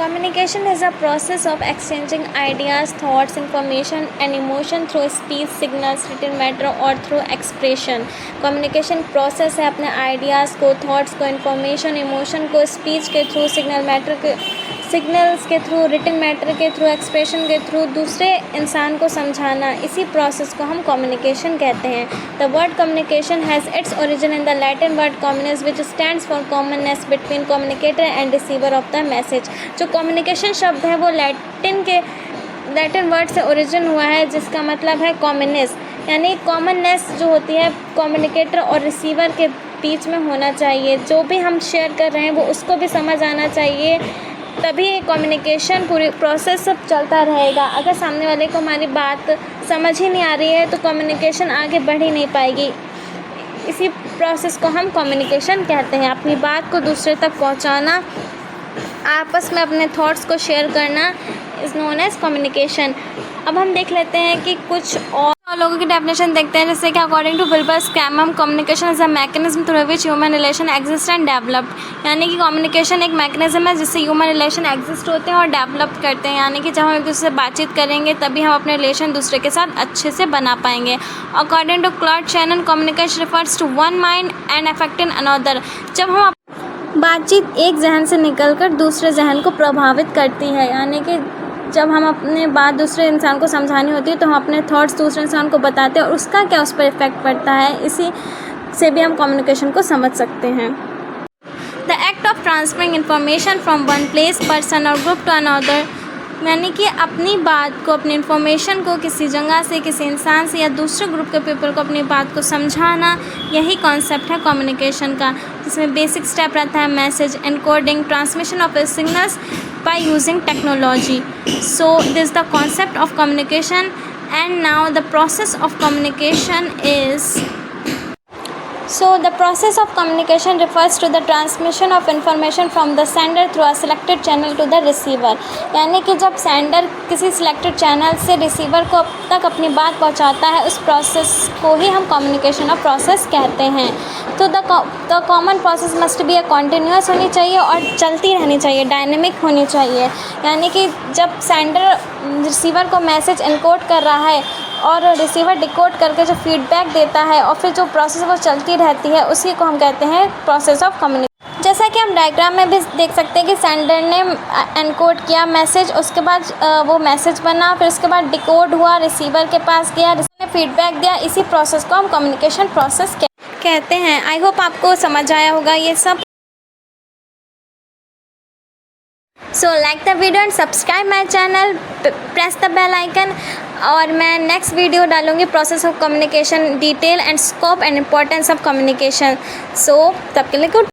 Communication is a process of exchanging ideas, thoughts, information and emotion through speech, signals, written matter और through expression. Communication process है अपने ideas को, thoughts को, information, emotion को speech के through, signals के through, written matter के through, expression के थ्रू दूसरे इंसान को समझाना, इसी प्रोसेस को हम कम्युनिकेशन कहते हैं. The word communication has its origin in the Latin word communis which stands for commonness between communicator and receiver of the message. जो कम्युनिकेशन शब्द है वो लैटिन वर्ड से ओरिजिन हुआ है, जिसका मतलब है कॉमननेस, यानी कॉमननेस जो होती है कम्युनिकेटर और रिसीवर के बीच में होना चाहिए. जो भी हम शेयर कर रहे हैं वो उसको भी समझ आना चाहिए, तभी कम्युनिकेशन पूरी प्रोसेस सब चलता रहेगा. अगर सामने वाले को हमारी बात समझ ही नहीं आ रही है तो कम्युनिकेशन आगे बढ़ ही नहीं पाएगी. इसी प्रोसेस को हम कम्युनिकेशन कहते हैं. अपनी बात को दूसरे तक पहुंचाना, आपस में अपने थॉट्स को शेयर करना इज़ नोन एज कम्युनिकेशन. अब हम देख लेते हैं कि कुछ और लोगों की डेफिनेशन देखते हैं, जैसे कि according to Wilbur Schramm communication is a mechanism through which human relation exist and developed. यानी कि कम्युनिकेशन एक मैकेनिज्म है जिससे ह्यूमन रिलेशन एग्जिस्ट होते हैं और डेवलप करते हैं. यानी कि जब हम एक दूसरे से बातचीत करेंगे तभी हम अपने रिलेशन दूसरे के साथ अच्छे से बना पाएंगे. According to Claude Shannon communication refers to one mind and affect in another. जब हम बातचीत एक जहन से निकलकर दूसरे जहन को प्रभावित करती है, यानी कि जब हम अपने बात दूसरे इंसान को समझानी होती है तो हम अपने थॉट्स दूसरे इंसान को बताते हैं और उसका क्या उस पर इफ़ेक्ट पड़ता है, इसी से भी हम कम्युनिकेशन को समझ सकते हैं. The act of transferring information from one place, person और ग्रुप टू अनदर. यानी कि अपनी बात को, अपनी इन्फॉर्मेशन को किसी जगह से, किसी इंसान से या दूसरे ग्रुप के पीपल को अपनी बात को समझाना, यही कॉन्सेप्ट है कम्युनिकेशन का. जिसमें बेसिक स्टेप रहता है message encoding, transmission of signals by using technology. So this is the concept of communication, and now the process of communication is the process of communication refers to the transmission of information from the sender through a selected channel to the receiver. यानी कि जब sender किसी selected channel से receiver को तक अपनी बात पहुंचाता है, उस प्रोसेस को ही हम कम्युनिकेशन ऑफ प्रोसेस कहते हैं. तो the common process must be continuous होनी चाहिए और चलती रहनी चाहिए, डायनेमिक होनी चाहिए. यानी कि जब सेंडर रिसीवर को मैसेज एनकोड कर रहा है और रिसीवर डिकोड करके जो फीडबैक देता है और फिर जो प्रोसेस वो चलती रहती है, उसी को हम कहते हैं प्रोसेस ऑफ कम्युनिकेशन. जैसा कि हम डायग्राम में भी देख सकते हैं कि सेंडर ने एनकोड किया मैसेज, उसके बाद वो मैसेज बना, फिर उसके बाद डिकोड हुआ, रिसीवर के पास गया, रिसीवर ने फीडबैक दिया. इसी प्रोसेस को हम कम्युनिकेशन प्रोसेस कहते हैं. आई होप आपको समझ आया होगा ये सब. So like the video and subscribe my channel, press the bell icon. और मैं नेक्स्ट वीडियो डालूँगी process of communication, detail and scope and importance of communication. So तब के लिए गुड.